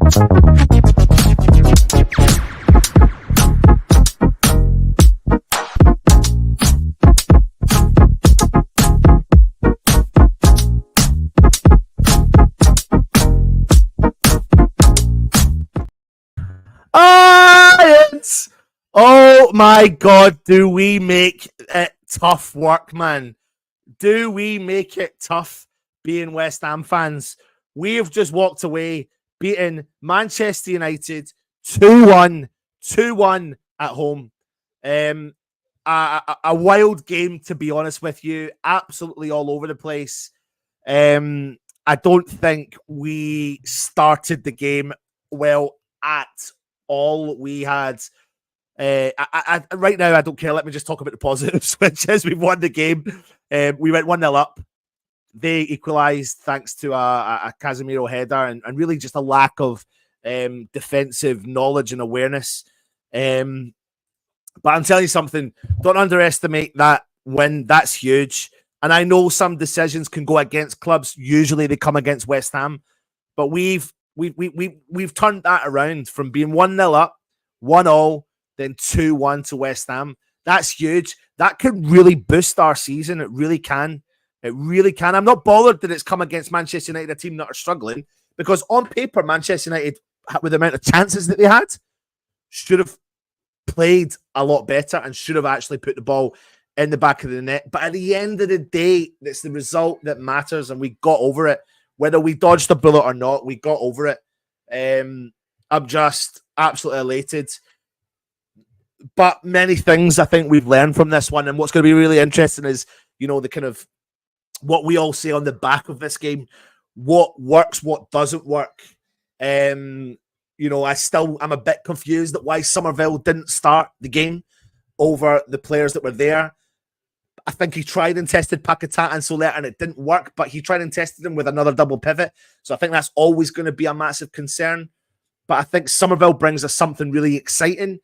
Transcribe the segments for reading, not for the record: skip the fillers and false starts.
Lions! Oh my God, do we make it tough work, man? Do we make it tough being West Ham fans? We have just walked away beating Manchester United 2-1, 2-1 at home. A wild game, to be honest with you. Absolutely all over the place. I don't think we started the game well at all. We had right now, I don't care. Let me just talk about the positives, which is we've won the game. We went 1-0 up. They equalised thanks to a Casemiro header and really just a lack of defensive knowledge and awareness. But I'm telling you something, don't underestimate that win. That's huge. And I know some decisions can go against clubs. Usually they come against West Ham. But we've turned that around from being 1-0 up, 1-0, then 2-1 to West Ham. That's huge. That could really boost our season. It really can. It really can. I'm not bothered that it's come against Manchester United, a team that are struggling, because on paper, Manchester United, with the amount of chances that they had, should have played a lot better and should have actually put the ball in the back of the net. But at the end of the day, it's the result that matters, and we got over it. Whether we dodged the bullet or not, we got over it. I'm just absolutely elated. But many things I think we've learned from this one. And what's going to be really interesting is, the kind of what we all say on the back of this game, what works, what doesn't work. I'm a bit confused at why Somerville didn't start the game over the players that were there. I think he tried and tested Paquetá and Soler and it didn't work, but he tried and tested him with another double pivot. So I think that's always going to be a massive concern. But I think Somerville brings us something really exciting.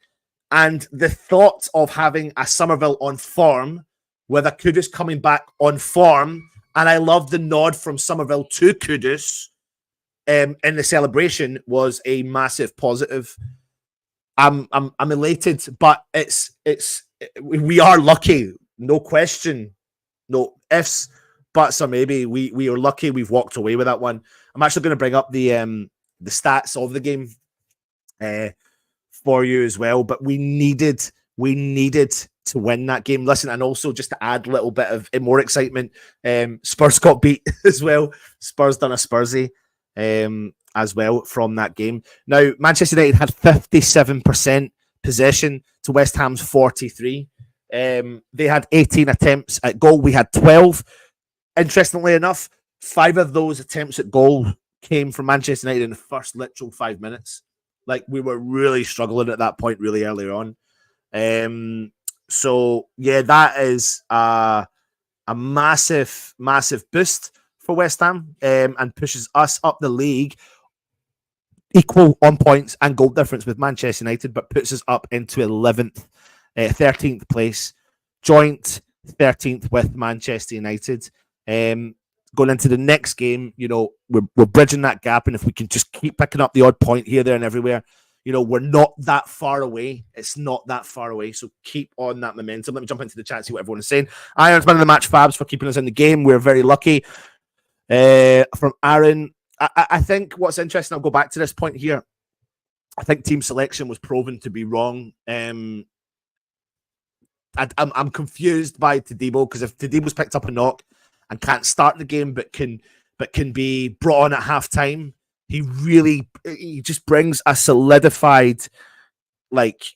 And the thought of having a Somerville on form with a Kudus coming back on form, and I love the nod from Somerville to Kudus in the celebration, was a massive positive. I'm elated, but we are lucky, no question, no ifs, buts, or maybe. We are lucky we've walked away with that one. I'm actually going to bring up the stats of the game for you as well, but we needed to win that game. Listen, and also just to add a little bit of more excitement, Spurs got beat as well. Spurs done a Spursy as well from that game. Now, Manchester United had 57% possession to West Ham's 43. They had 18 attempts at goal. We had 12. Interestingly enough, 5 of those attempts at goal came from Manchester United in the first literal 5 minutes. Like, we were really struggling at that point really early on. So, yeah, that is a massive, massive boost for West Ham and pushes us up the league equal on points and goal difference with Manchester United, but puts us up into 13th place, joint 13th with Manchester United. Going into the next game, we're bridging that gap, and if we can just keep picking up the odd point here, there, and everywhere, we're not that far away. It's not that far away, so keep on that momentum. Let me jump into the chat and see what everyone is saying. Irons man of the match, Fabs, for keeping us in the game. We're very lucky. From Aaron, I think what's interesting, I'll go back to this point here. I think team selection was proven to be wrong. I'm confused by Todibo, because if Todibo's picked up a knock and can't start the game, but can be brought on at half time, he just brings a solidified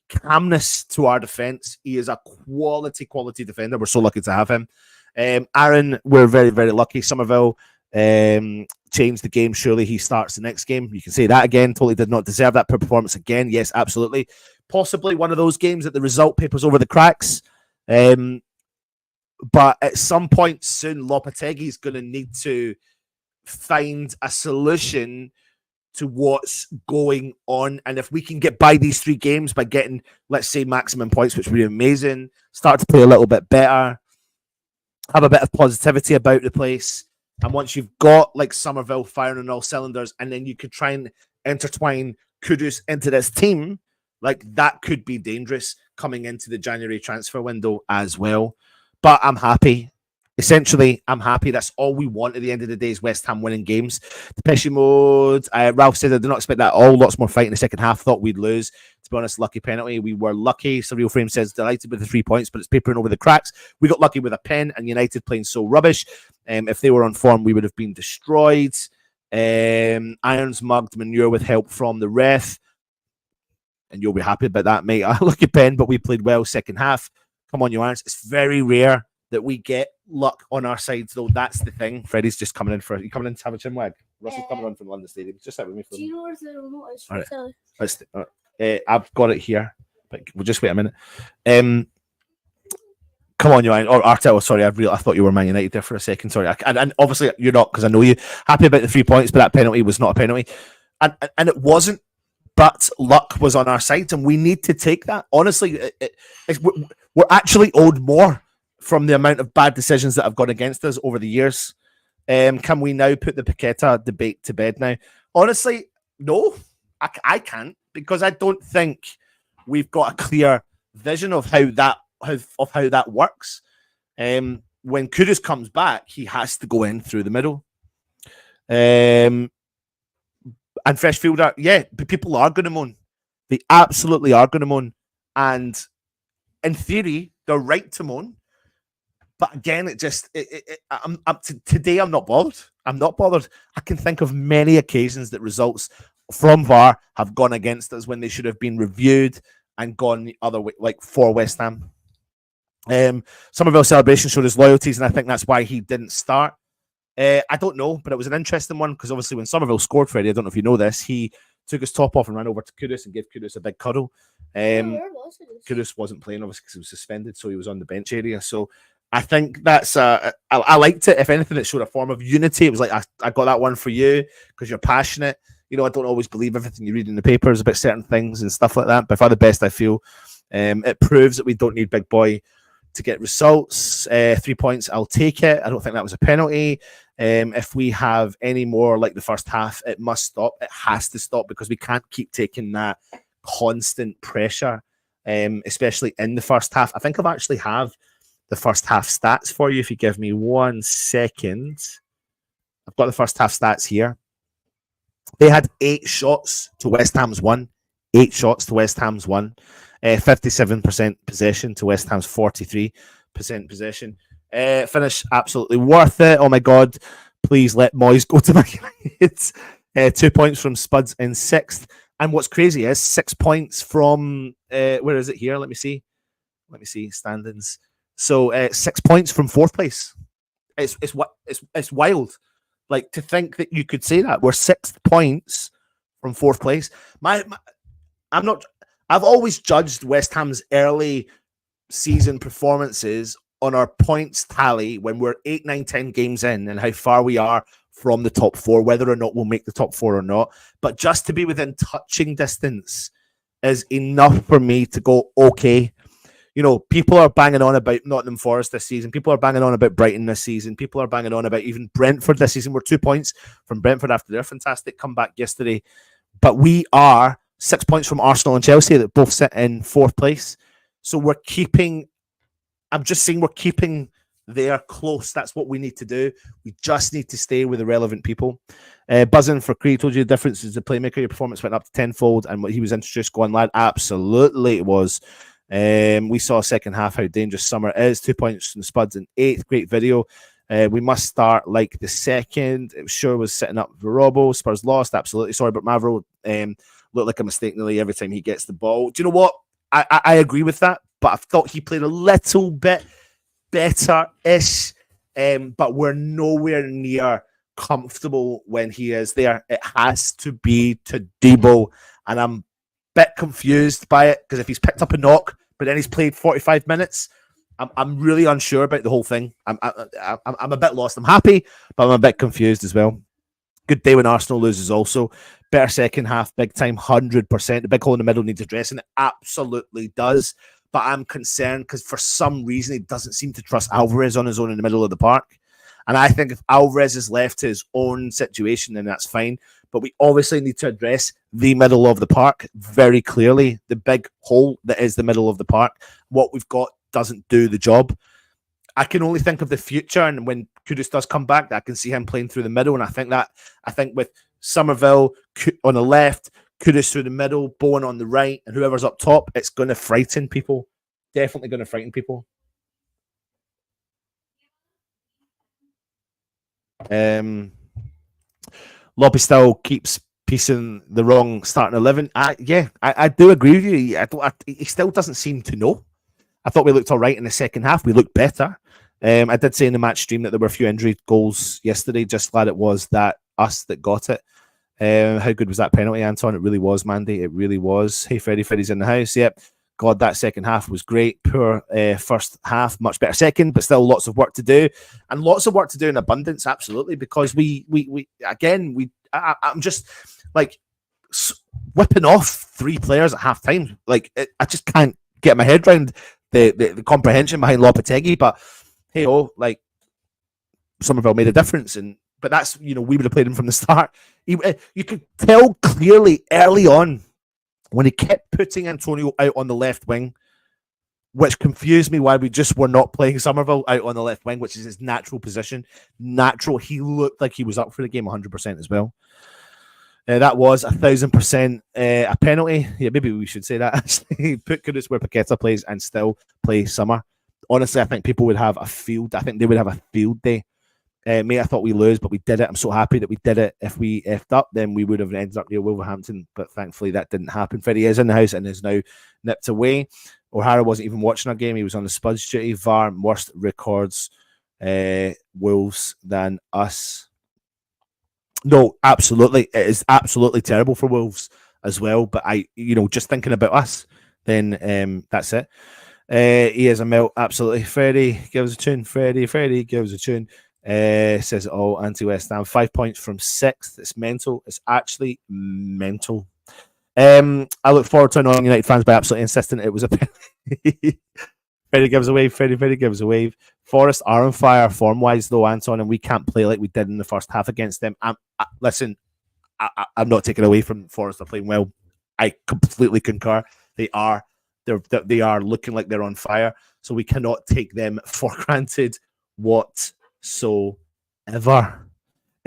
calmness to our defense. He is a quality defender. We're so lucky to have him. Aaron, we're very, very lucky. Somerville changed the game. Surely he starts the next game. You can say that again. Totally did not deserve that performance again. Yes, absolutely. Possibly one of those games that the result papers over the cracks. But at some point soon, Lopetegui is going to need to find a solution to what's going on. And if we can get by these 3 games by getting, let's say, maximum points, which would be amazing, start to play a little bit better, have a bit of positivity about the place. And once you've got Somerville firing on all cylinders, and then you could try and intertwine Kudus into this team, like that could be dangerous coming into the January transfer window as well. But I'm happy. Essentially, I'm happy. That's all we want at the end of the day is West Ham winning games. Depeche Mode, Ralph said I did not expect that at all. Lots more fight in the second half. Thought we'd lose. To be honest, lucky penalty. We were lucky. Surreal Frame says delighted with the 3 points, but it's papering over the cracks. We got lucky with a pen, and United playing so rubbish. If they were on form, we would have been destroyed. Irons mugged manure with help from the ref. And you'll be happy about that, mate. Lucky pen, but we played well second half. Come on, you Irons. It's very rare that we get luck on our side, though. That's the thing. Freddie's just coming in you coming in to have a chin wag? Russell's coming on from London Stadium. Just sit with me for do you know where the remote is? All right. I've got it here, but we'll just wait a minute. Come on, you or Arteta. Sorry, I thought you were Man United there for a second. Sorry, and obviously you're not because I know you. Happy about the 3 points, but that penalty was not a penalty, and it wasn't. But luck was on our side, and we need to take that. Honestly, we're actually owed more from the amount of bad decisions that have gone against us over the years. Can we now put the Paqueta debate to bed now? Honestly, no, I can't, because I don't think we've got a clear vision of how that works. When Kudus comes back, he has to go in through the middle. And fresh fielder, yeah, but people are going to moan. They absolutely are going to moan. And in theory, they're right to moan. But again, today I'm not bothered. I'm not bothered. I can think of many occasions that results from VAR have gone against us when they should have been reviewed and gone the other way, like for West Ham. Somerville celebration showed his loyalties, and I think that's why he didn't start. I don't know, but it was an interesting one because obviously when Somerville scored, Freddie, I don't know if you know this, he took his top off and ran over to Kudus and gave Kudus a big cuddle. Kudus wasn't playing, obviously, because he was suspended, so he was on the bench area. So I think that's I liked it. If anything, it showed a form of unity. It was like I got that one for you because you're passionate. You know, I don't always believe everything you read in the papers about certain things and stuff like that. But for the best, I feel it proves that we don't need Big Boy to get results. 3 points, I'll take it. I don't think that was a penalty. If we have any more like the first half, it must stop. It has to stop because we can't keep taking that constant pressure, especially in the first half. I think I've actually have the first half stats for you. If you give me 1 second, I've got the first half stats here. They had 8 shots to West Ham's 1. 8 shots to West Ham's 1. 57% possession to West Ham's 43% possession. Finish absolutely worth it. Oh my God, please let Moyes go to Man United. 2 points from Spuds in 6th. And what's crazy is 6 points from where is it here? Let me see standings. So 6 points from 4th place. It's wild. Like to think that you could say that we're 6 points from 4th place. I've always judged West Ham's early season performances on our points tally when we're 8, 9, 10 games in and how far we are from the top 4, whether or not we'll make the top 4 or not. But just to be within touching distance is enough for me to go, okay. You know, people are banging on about Nottingham Forest this season. People are banging on about Brighton this season. People are banging on about even Brentford this season. We're 2 points from Brentford after their fantastic comeback yesterday. But we are 6 points from Arsenal and Chelsea that both sit in 4th place. So we're keeping, I'm just saying we're keeping there close. That's what we need to do. We just need to stay with the relevant people. Buzzing for Creed told you the difference is the playmaker. Your performance went up to tenfold and what he was introduced going, lad. Absolutely it was. We saw second half how dangerous Summer is. 2 points from the Spuds in 8th. Great video. We must start like the second. It sure was setting up for Robbo. Spurs lost. Absolutely. Sorry, but Mavro looked like a mistake nearly every time he gets the ball. Do you know what? I agree with that, but I thought he played a little bit better-ish, but we're nowhere near comfortable when he is there. It has to be to Debo, and I'm a bit confused by it because if he's picked up a knock, but then he's played 45 minutes, I'm really unsure about the whole thing. I'm a bit lost. I'm happy, but I'm a bit confused as well. Good day when Arsenal loses also. Better second half, big time, 100%. The big hole in the middle needs addressing. It absolutely does. But I'm concerned because for some reason he doesn't seem to trust Alvarez on his own in the middle of the park. And I think if Alvarez is left to his own situation, then that's fine. But we obviously need to address the middle of the park very clearly. The big hole that is the middle of the park. What we've got doesn't do the job. I can only think of the future, and when Kudus does come back, I can see him playing through the middle. And I think with Somerville on the left, Kudus through the middle, Bowen on the right, and whoever's up top, it's going to frighten people. Definitely going to frighten people. Lobby still keeps piecing the wrong starting 11. I do agree with you. He still doesn't seem to know. I thought we looked all right in the second half. We looked better. I did say in the match stream that there were a few injury goals yesterday. Just glad it was us that got it. How good was that penalty, Anton? It really was, Mandy. It really was. Hey, Freddie's in the house. Yep. God, that second half was great. Poor first half, much better second, but still lots of work to do, and lots of work to do in abundance. Absolutely, because I'm just like whipping off 3 players at half time. Like I just can't get my head around the comprehension behind Lopetegui. But hey, like Somerville made a difference, but that's we would have played him from the start. You could tell clearly early on when he kept putting Antonio out on the left wing, which confused me why we just were not playing Somerville out on the left wing, which is his natural position. He looked like he was up for the game 100% as well. That was 1,000% a penalty. Yeah, maybe we should say that. Actually, put Kudus where Paqueta plays and still play Summer. Honestly, I think people would have a field. I think they would have a field day. Mate, I thought we lose, but we did it. I'm so happy that we did it. If we effed up, then we would have ended up near Wolverhampton, but thankfully that didn't happen. Freddie is in the house and is now nipped away. O'Hara wasn't even watching our game. He was on the Spuds duty. VAR, worst records, Wolves than us. No, absolutely. It is absolutely terrible for Wolves as well, but just thinking about us, then that's it. He is a melt, absolutely. Freddie gives a tune. Freddie gives a tune. Says it all, anti-West Ham. 5 points from 6th. It's mental. It's actually mental. I look forward to annoying United fans by absolutely insisting it was a penalty. Freddie gives a wave. Freddie gives a wave. Forest are on fire form-wise, though, Anton, and we can't play like we did in the first half against them. Listen, I'm not taking away from Forest. They're playing well. I completely concur. They are looking like they're on fire, so we cannot take them for granted whatsoever.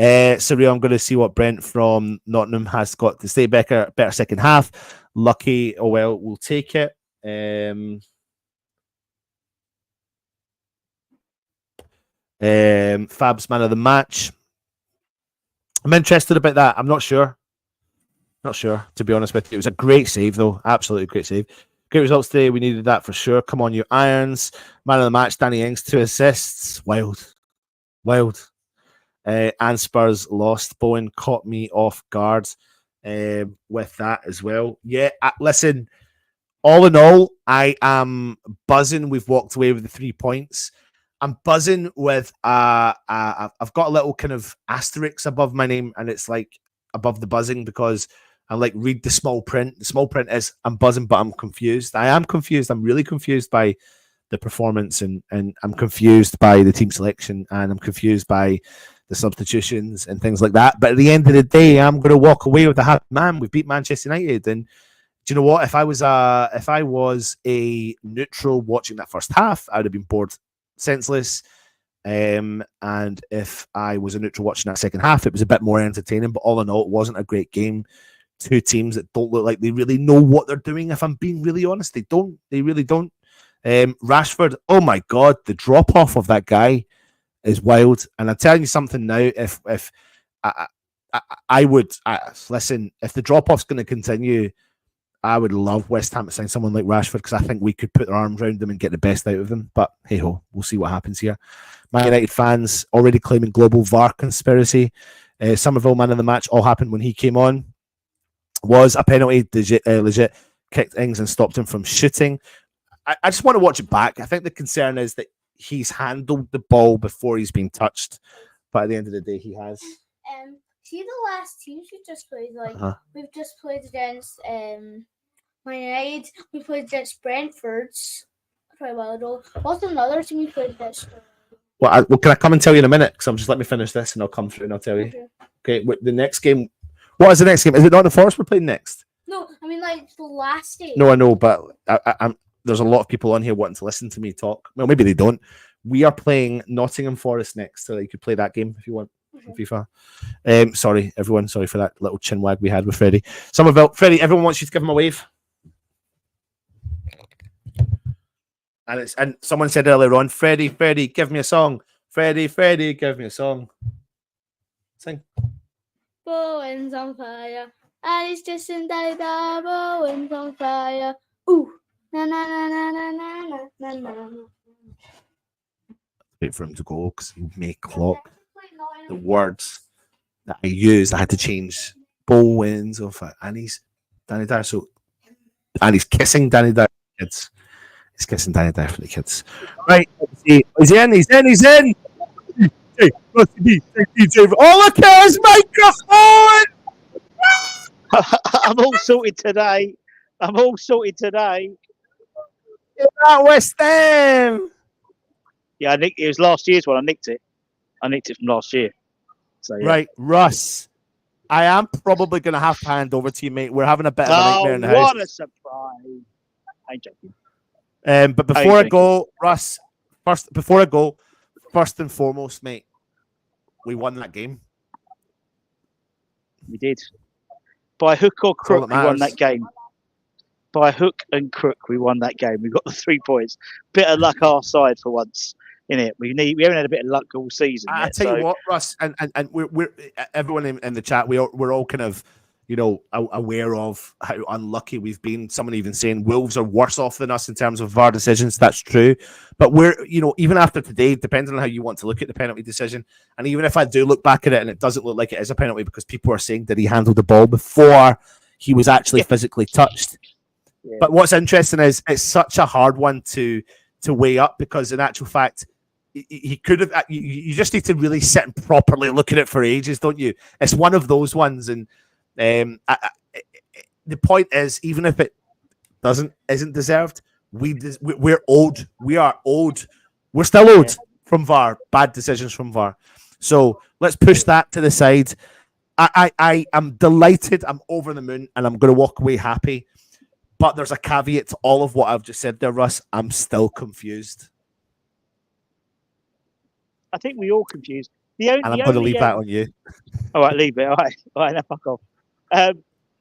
Surreal, I'm going to see what Brent from Nottingham has got to say. Better second half. Lucky, we'll take it. Fab's man of the match. I'm interested about that. I'm not sure. To be honest with you. It was a great save, though. Absolutely great save. Great results today. We needed that for sure. Come on, you Irons. Man of the match, Danny Ings, 2 assists. Wild. And Spurs lost. Bowen caught me off guard with that as well. Yeah, listen, all in all, I am buzzing. We've walked away with the 3 points. I'm buzzing with I've got a little kind of asterisk above my name, and it's like above the buzzing because I like read the small print. The small print is I'm buzzing, but I'm confused. I am confused. I'm really confused by the performance, and I'm confused by the team selection, and I'm confused by the substitutions and things like that. But at the end of the day, I'm going to walk away with a happy man. We've beat Manchester United, and do you know what? If I was a neutral watching that first half, I would have been bored senseless. And if I was a neutral watching that second half, it was a bit more entertaining. But all in all, it wasn't a great game. 2 teams that don't look like they really know what they're doing. If I'm being really honest, they don't. They really don't. Rashford, oh my God, the drop off of that guy is wild. And I'm telling you something now. If I would listen, if the drop off's going to continue, I would love West Ham to sign someone like Rashford because I think we could put our arms around them and get the best out of them. But hey ho, we'll see what happens here. Man United fans already claiming global VAR conspiracy. Somerville man of the match all happened when he came on. Was a penalty legit kicked Ings and stopped him from shooting. I just want to watch it back. I think the concern is that he's handled the ball before he's been touched, but at the end of the day, he has. See the last teams we just played. We've just played against Man United. We played against Brentford's quite a while ago. What's another team we played against? Well, can I come and tell you in a minute? Because just let me finish this and I'll come through and I'll tell you. Okay, the next game. What is the next game? Is it Nottingham Forest we're playing next? No, I mean like the last game. No, I know, but there's a lot of people on here wanting to listen to me talk. Well, maybe they don't. We are playing Nottingham Forest next, so you could play that game if you want. FIFA. Sorry, everyone. Sorry for that little chin wag we had with Freddie. Freddie, everyone wants you to give him a wave. And someone said earlier on, Freddie, give me a song. Freddie, give me a song. Sing. Bowen's on fire. And it's just in day Bowen's on fire. Ooh. Na na na na na na na na. Wait for him to go because he may clock the words that I used. I had to change. Bowen's on fire. And he's Danny Dyer. And he's kissing Danny Dyer for the kids. He's kissing Danny Dyer for the kids. Right. He's in. Hey, DJ. Oh, look at his microphone! I'm all sorted today. You're at West Ham. Yeah, it was last year's one. I nicked it from last year. So, yeah. Right, Russ. I am probably going to have to hand over to you, mate. We're having a bit of a nightmare in the house. What a surprise. I'm joking. But before I go, Russ, first and foremost, mate, we won that game. We did. By hook or crook, we won that game. By hook and crook, we won that game. We got the 3 points. Bit of luck our side for once, innit? We haven't had a bit of luck all season. I tell you what, Russ, and we're everyone in the chat. We're all kind of, aware of how unlucky we've been. Someone even saying Wolves are worse off than us in terms of VAR decisions. That's true. But we're, even after today, depending on how you want to look at the penalty decision, and even if I do look back at it and it doesn't look like it is a penalty because people are saying that he handled the ball before he was actually physically touched. Yeah. But what's interesting is it's such a hard one to weigh up because in actual fact, he could have. You just need to really sit and properly look at it for ages, don't you? It's one of those ones, and the point is, even if it isn't deserved, we're owed. We are owed. We're still owed from VAR. Bad decisions from VAR. So let's push that to the side. I am delighted. I'm over the moon, and I'm going to walk away happy. But there's a caveat to all of what I've just said there, Russ. I'm still confused. I think we all confused. I'm going to leave that on you. All right, leave it. All right, now fuck off.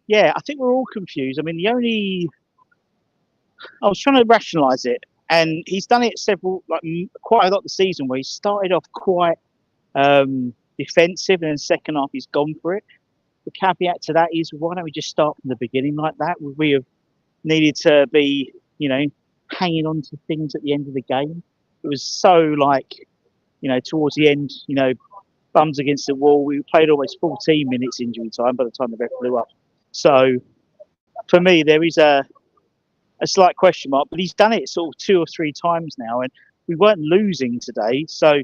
Yeah, I think we're all confused. I mean, I was trying to rationalise it, and he's done it quite a lot this season where he started off quite defensive, and then second half he's gone for it. The caveat to that is, why don't we just start from the beginning like that? We have needed to be, hanging on to things at the end of the game. It was so towards the end, bums against the wall. We played almost 14 minutes injury time by the time the ref blew up. So for me, there is a slight question mark, but he's done it sort of 2 or 3 times now, and we weren't losing today. So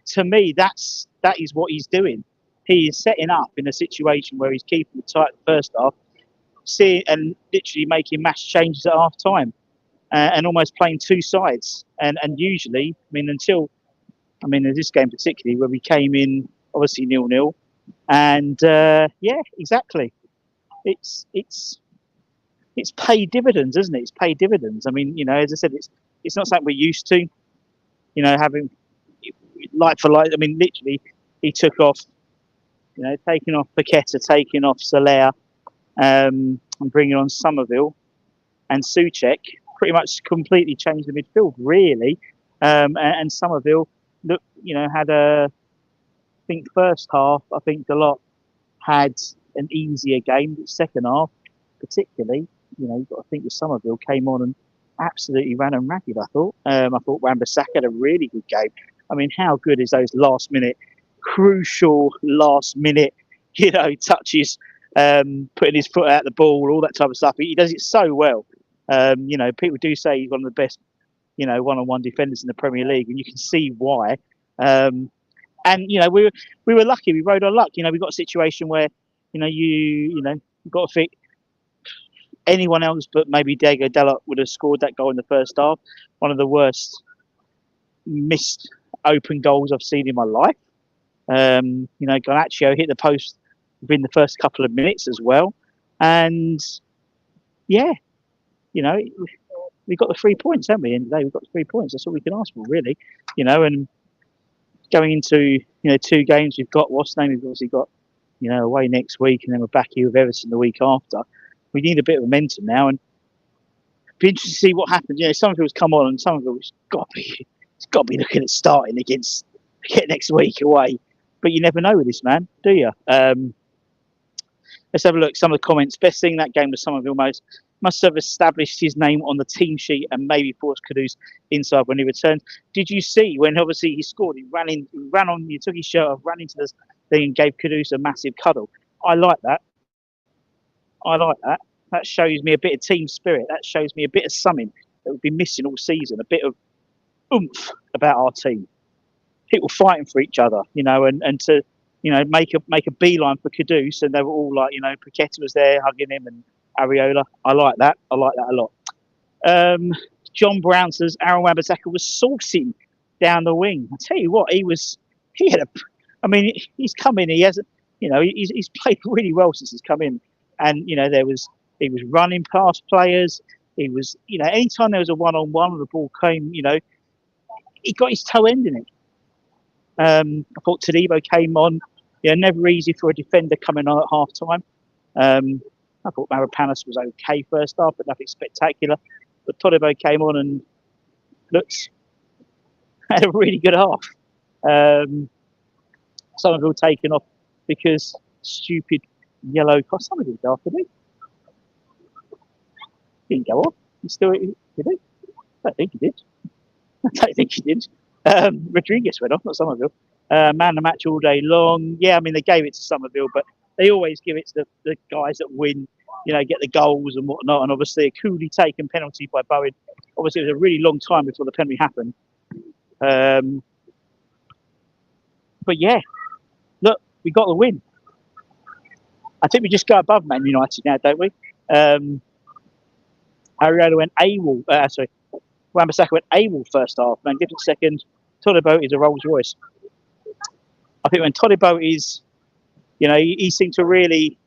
to me, that is what he's doing. He is setting up in a situation where he's keeping it tight the first half, and literally making mass changes at half time, and almost playing 2 sides. And usually, in this game particularly, where we came in obviously 0-0, and exactly, it's paid dividends, isn't it? It's paid dividends. I mean, as I said, it's not something we're used to, having like for like. I mean, literally, he took off, taking off Paqueta, taking off Soler, and bringing on Somerville and Souček. Pretty much completely changed the midfield, really. And Somerville, had I think first half, I think Dalot had an easier game, but second half, particularly, you've got to think that Somerville came on and absolutely ran and ragged, I thought. I thought Wan-Bissaka had a really good game. I mean, how good is those crucial last minute, touches, putting his foot out the ball, all that type of stuff. He does it so well. People do say he's one of the best, one-on-one defenders in the Premier League, and you can see why. We were lucky. We rode our luck. We got a situation where, you've got to think anyone else but maybe Diego Dalot would have scored that goal in the first half. One of the worst missed open goals I've seen in my life. Garnacho hit the post within the first couple of minutes as well. And yeah, we got the 3 points, haven't we? At the end of the day, we've got the 3 points. That's all we can ask for, really. And going into 2 games, we've got what's name. We've obviously got away next week, and then we're back here with Everton the week after. We need a bit of momentum now, and be interested to see what happens. Some of it's come on, and some of it's got to be looking at starting against next week away. But you never know with this man, do you? Let's have a look. Some of the comments. Best thing that game was Somerville must have established his name on the team sheet and maybe forced Kudus inside when he returned. Did you see when obviously he scored? He ran on. He took his shirt off, ran into the thing, and gave Kudus a massive cuddle. I like that. That shows me a bit of team spirit. That shows me a bit of something that we've been missing all season. A bit of oomph about our team. People fighting for each other, and to make a beeline for Kudus, and they were all like, Paqueta was there hugging him, and Areola. I like that a lot. John Brown says Aaron Wan-Bissaka was sourcing down the wing. I tell you what, he's come in. He hasn't, he's played really well since he's come in, and he was running past players. He was, anytime there was a one-on-one, the ball came, he got his toe end in it. I thought Todibo came on. Never easy for a defender coming on at half time. I thought Mavropanos was okay first half, but nothing spectacular. But Todibo came on and had a really good half. Somerville taken off because stupid yellow card. Somerville did after me. Didn't go off. Did he? I don't think he did. Rodriguez went off, not Somerville. Man the match all day long. Yeah, they gave it to Somerville, but they always give it to the guys that win, get the goals and whatnot. And obviously a coolly taken penalty by Bowen. Obviously it was a really long time before the penalty happened. But yeah, look, we got the win. I think we just go above Man United now, don't we? Areola went AWOL. Wan-Bissaka went AWOL first half. Magnificent second. Todibo is a Rolls Royce. I think when Todibo is, he seemed to really,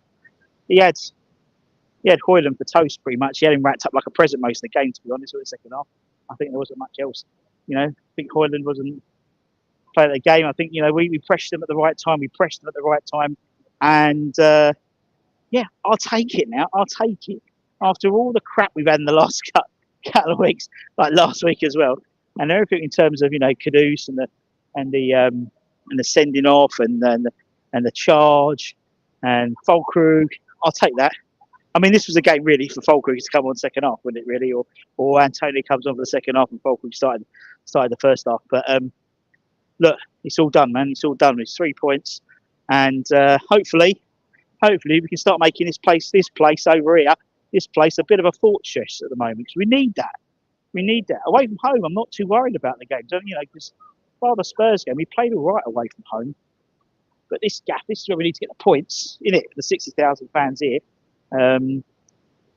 he had Højlund for toast pretty much. He had him wrapped up like a present most of the game, to be honest, with the second half. I think there wasn't much else. I think Højlund wasn't playing the game. I think, we pressed them at the right time. We pressed them at the right time. And, I'll take it now. I'll take it. After all the crap we've had in the last couple of weeks, like last week as well, and everything in terms of, Kudus and the sending off and the charge and Füllkrug, I'll take that. This was a game really for Füllkrug to come on second half, wouldn't it really? Or Antonio comes on for the second half and Füllkrug started the first half. But look, it's all done, man. It's all done. It's 3 points, and hopefully we can start making this place over here, this place a bit of a fortress at the moment. Because we need that. Away from home, I'm not too worried about the game. Because the Spurs game, we played all right away from home. But this is where we need to get the points, innit? The 60,000 fans here.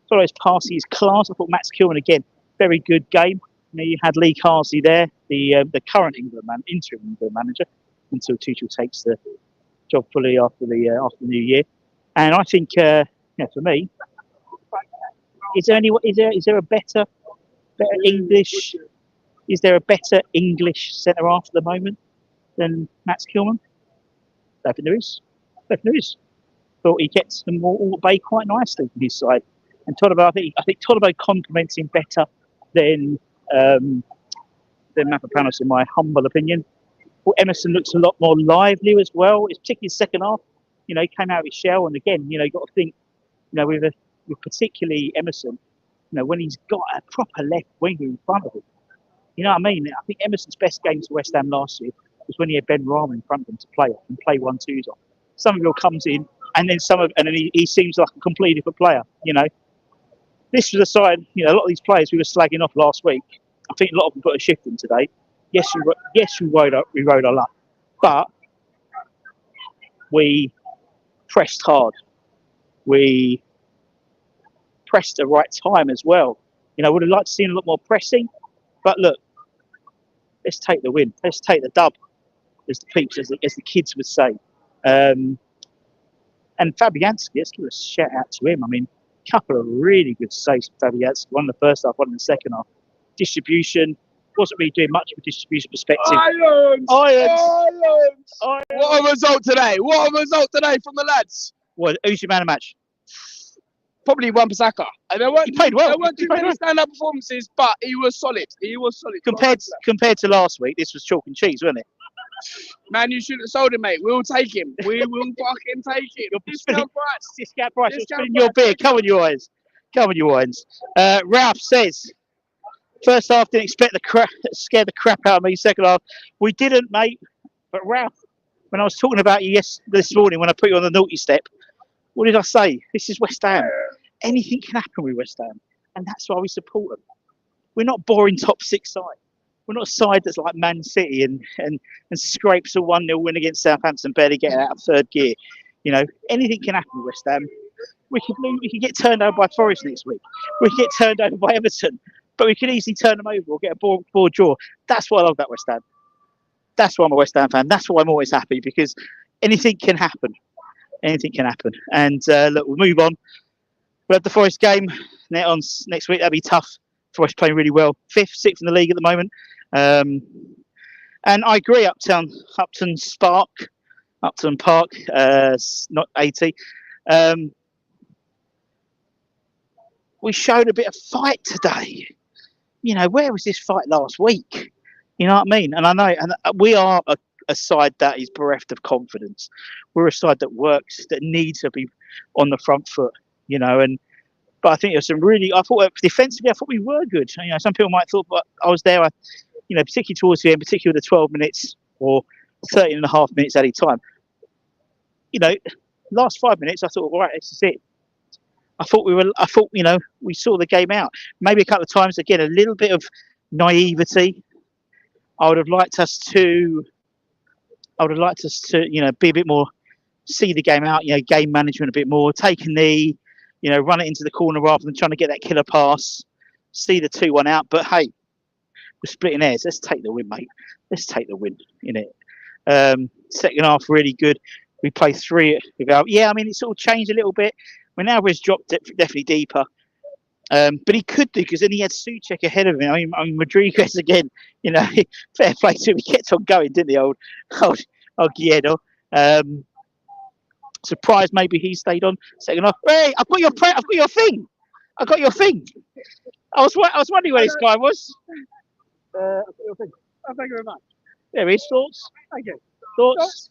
Flores Parsi is class. I thought Max Kilman again, very good game. You had Lee Carsley there, the current interim England manager, until Tuchel takes the job fully after the new year. And I think, for me, is there a better English? Is there a better English centre half at the moment than Max Kilman? I think there is. Thought he gets them all at bay quite nicely from his side. And Todibo, I think Todibo complements him better than Mavropanos, in my humble opinion. Well, Emerson looks a lot more lively as well. It's particularly second half. He came out of his shell, and again, you've got to think, with particularly Emerson, when he's got a proper left winger in front of him. You know what I mean? I think Emerson's best game to West Ham last year was when he had Ben Rama in front of him to play off and play 1-2s off. Somerville comes in, and then he seems like a completely different player. This was a side. A lot of these players we were slagging off last week. I think a lot of them put a shift in today. Yes, we rode our luck, but we pressed hard. We pressed the right time as well. Would have liked to see a lot more pressing, but look, Let's take the win. Let's take the dub, as the peeps, as the kids would say. And Fabianski, let's give a shout out to him. I mean, a couple of really good saves for Fabianski. One in the first half, one in the second half. Distribution, wasn't really doing much from a distribution perspective. Irons! Irons! What a result today! What a result today from the lads! Well, who's your man of match? Probably Wan-Bissaka. And there weren't, He played well. There weren't He too played many well. stand-up performances, but he was solid. He was solid. Compared to last week, this was chalk and cheese, wasn't it? Man, you shouldn't have sold him, mate. We'll take him. We will fucking take him. Discount price. Discount price. You're Discount spinning your price. beer. Come on, you irons. Come on, you irons. Ralph says, first half didn't expect scare the crap out of me. Second half, we didn't, mate. But Ralph, when I was talking about you this morning, when I put you on the naughty step, what did I say? This is West Ham. Anything can happen with West Ham, and that's why we support them. We're not boring top six side. We're not a side that's like Man City and scrapes a 1-0 win against Southampton, barely getting out of third gear. You know, anything can happen with West Ham. We could get turned over by Forest next week. We could get turned over by Everton, but we could easily turn them over or get a board draw. That's why I love that West Ham. That's why I'm a West Ham fan. That's why I'm always happy, because anything can happen. Anything can happen. And look, we'll move on. We'll have the Forest game next week. That'll be tough. Forest playing really well. 5th, 6th in the league at the moment. And I agree, Upton Park, not 80. We showed a bit of fight today. You know, where was this fight last week? You know what I mean? And I know, and we are a side that is bereft of confidence. We're a side that works, that needs to be on the front foot, you know. But I think there's some really, I thought defensively, I thought we were good. You know, some people might have thought, but I was there, you know, particularly towards the end, particularly the 12 minutes or 13 and a half minutes at a time. You know, last 5 minutes, I thought, all right, this is it. I thought, you know, we saw the game out. Maybe a couple of times, again, a little bit of naivety. I would have liked us to, you know, be a bit more, see the game out, you know, game management a bit more, take a knee, you know, run it into the corner rather than trying to get that killer pass, see the 2-1 out. But hey, we're splitting hairs. Let's take the win, mate. Let's take the win, innit? Second half, really good. We played 3 without, yeah, I mean, it's sort of changed a little bit. When Alvarez dropped it definitely deeper. But he could do, because then he had Souček ahead of him. I mean, Rodriguez again, you know, fair play to him. He kept on going, didn't he, old Guido? Surprised maybe he stayed on second half. Hey, I've got your thing. I got your thing. I was wondering where this guy was. I've got your thing. Oh, thank you very much. There he is. Thoughts? Thank you. Thoughts?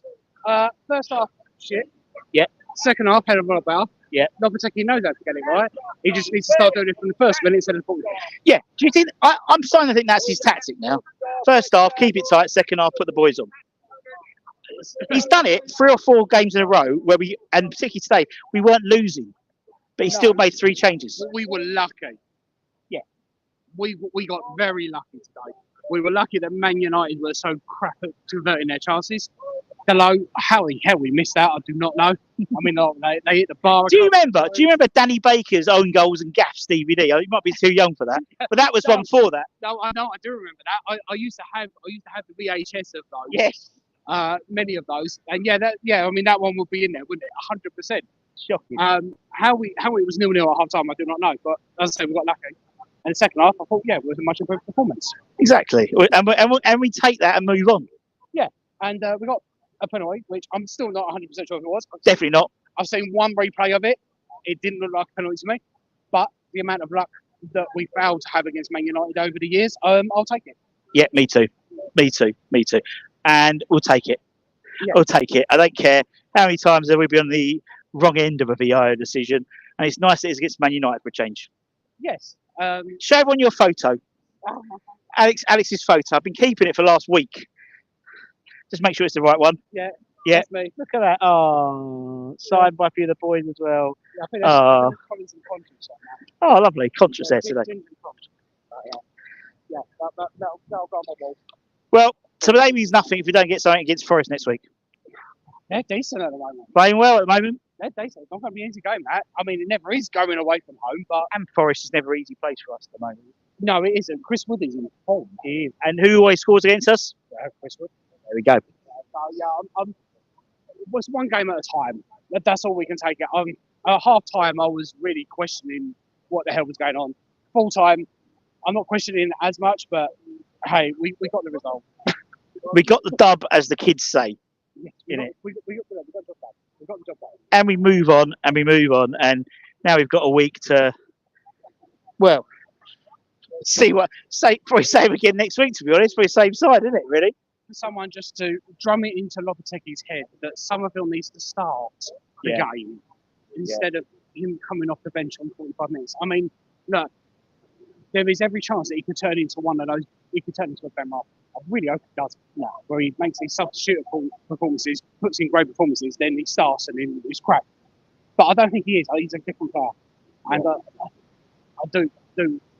First half, shit. Yeah. Second half, hell of a lot better. Yeah. Lopetegui knows how to get it right. He just needs to start doing it from the first minute instead of the 40th. Yeah. Do you think? I'm starting to think that's his tactic now. First half, keep it tight. Second half, put the boys on. He's done it 3 or 4 games in a row where and particularly today, we weren't losing, but he still made 3 changes. We were lucky. Yeah. We got very lucky today. We were lucky that Man United were so crap at converting their chances. Hello, how the hell we missed out, I do not know. I mean, they hit the bar. Do you remember Danny Baker's own goals and gaffes DVD? You might be too young for that, but that was one for that. No, I know, I do remember that. I used to have the VHS of those. Yes. Many of those, and I mean that one would be in there, wouldn't it? 100%. Shocking. How it was 0-0 at half time, I do not know. But as I say, we got lucky. And the second half, I thought, it was a much improved performance. Exactly, and we take that and move on. Yeah, and we got a penalty, which I'm still not 100% sure if it was. Definitely not. I've seen one replay of it. It didn't look like a penalty to me. But the amount of luck that we failed to have against Man United over the years, I'll take it. Yeah, me too. And we'll take it. Yeah. We'll take it. I don't care how many times have we been on the wrong end of a VIO decision. And it's nice that it's against Man United for a change. Yes. Show everyone your photo. Alex's photo. I've been keeping it for last week. Just make sure it's the right one. Yeah. Yeah. That's me. Look at that. Oh, signed by a few of the boys as well. Yeah, I think that's Collins and Contras on that. Oh, lovely. Contras there today. Yeah, that'll go on my wall. Well, today means nothing if we don't get something against Forest next week. They're decent at the moment. Playing well at the moment. They're decent. It's not going to be an easy game, that. I mean, it never is going away from home, but And Forest is never an easy place for us at the moment. No, it isn't. Chris Wood is in form. He is. And who always scores against us? Chris Wood. There we go. Yeah, it's one game at a time. That's all we can take it. At half time, I was really questioning what the hell was going on. Full time, I'm not questioning as much, but hey, we got the result. We got the dub, as the kids say. Yes, We got the job done. We got the job done. And we move on, and now we've got a week to, well, see what, probably same again next week, to be honest, for the same side, isn't it, really? For someone just to drum it into Lopetegui's head that Somerville needs to start the game instead of him coming off the bench on 45 minutes. I mean, look, there is every chance that he could turn into one of those. He could turn into a Ben Roth. I really hope he does now, where he makes these substitute performances, puts in great performances, then he starts and then he's crap. But I don't think he is. He's a different player, and I do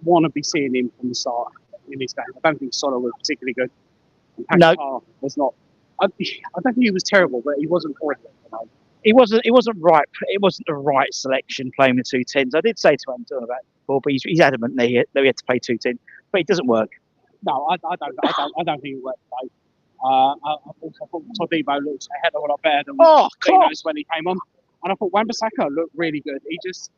want to be seeing him from the start in this game. I don't think Solo was particularly good. No, was not. I don't think he was terrible, but he wasn't horrible. It wasn't right. It wasn't the right selection playing with 2 10s. I did say to him about it before, but he's adamant that we had to play 2 10, but it doesn't work. No, I don't think it worked today. I thought Todibo looked a hell of a lot better than Dinos when he came on, and I thought Wan-Bissaka looked really good. He just,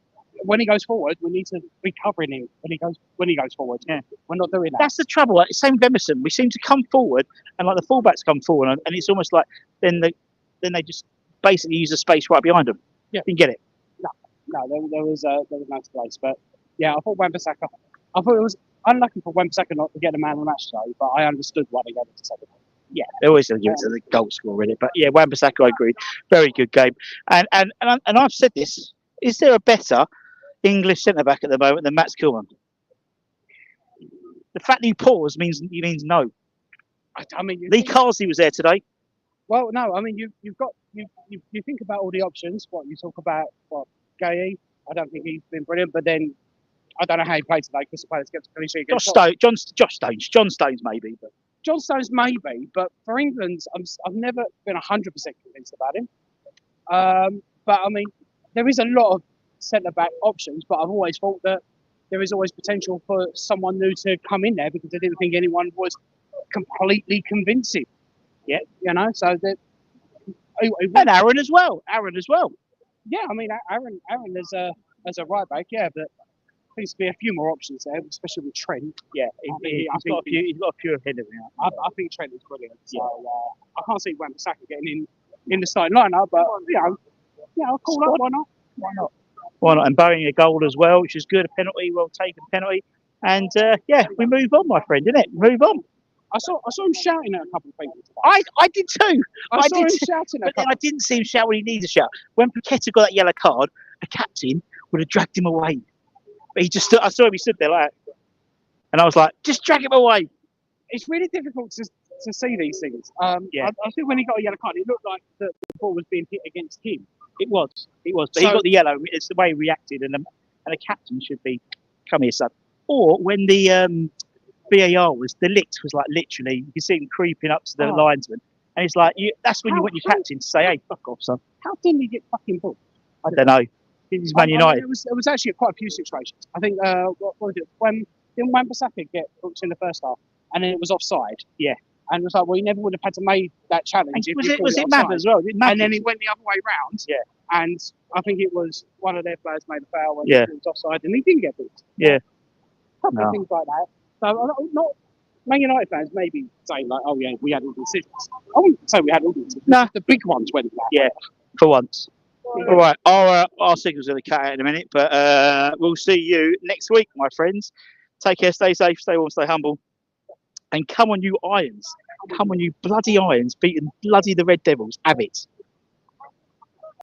when he goes forward, we need to be covering him when he goes forward. Yeah, we're not doing that. That's the trouble. Like, same with Emerson. We seem to come forward, and like the fullbacks come forward, and it's almost like then they just basically use the space right behind them. Yeah, you get it. No, there was no space, but yeah, I thought Wan-Bissaka. I thought it was unlucky for Wan-Bissaka not to get a man of the match today, but I understood why they gave it to second. Yeah, they always give it to the goal scorer in it, but yeah, Wan-Bissaka, I agree, very good game. And I've said this: is there a better English centre back at the moment than Mats Kilman? The fact that you pause means no. I mean, Lee Carsley was there today. Well, no, I mean you think about all the options. What you talk about, Gay. I don't think he's been brilliant, but then I don't know how he played today. Crystal Palace gets a clean sheet against John Stones maybe, but John Stones maybe. But for England, I've never been 100% convinced about him. But I mean, there is a lot of centre back options, but I've always thought that there is always potential for someone new to come in there because I didn't think anyone was completely convincing. Yeah, you know, so that. And Aaron as well. Yeah, I mean, Aaron as a right back, yeah, but there needs to be a few more options there, especially with Trent. Yeah, he's got a few ahead of him. I think Trent is brilliant. So I can't see Wan-Bissaka getting in the starting lineup, but I'll call up. Why not? And Boeing a goal as well, which is good. A penalty, well taken penalty, and we move on, my friend, didn't it? Move on. I saw him shouting at a couple of people today. I did too. I saw him shouting but then I didn't see him shout when he needed to shout. When Paqueta got that yellow card, a captain would have dragged him away. But I saw him, he stood there like that. And I was like, just drag him away. It's really difficult to see these things. I think when he got a yellow card, it looked like the ball was being hit against him. It was. But he got the yellow. It's the way he reacted. And a captain should be, come here, son. Or when the VAR was like literally, you can see him creeping up to the linesman. And it's like, that's when you want your captain to say, hey, fuck off, son. How didn't he get fucking booked? I don't know. He's Man United. It was actually quite a few situations. I think, what was it? Didn't Wan-Bissaka get booked in the first half? And then it was offside. Yeah. And it was like, well, he never would have had to make that challenge. Was it Mav as well? And then it went the other way round. Yeah. And I think it was one of their players made a foul when it was offside, and he didn't get booked. Yeah. A couple of things like that. So, not Man United fans maybe saying like, oh yeah, we had all the decisions. I wouldn't say we had all the decisions. No. The big ones went back. Yeah, for once. All right, our signal's going to cut out in a minute, but we'll see you next week, my friends. Take care, stay safe, stay warm, stay humble. And come on, you Irons. Come on, you bloody Irons, beating bloody the Red Devils. Have it.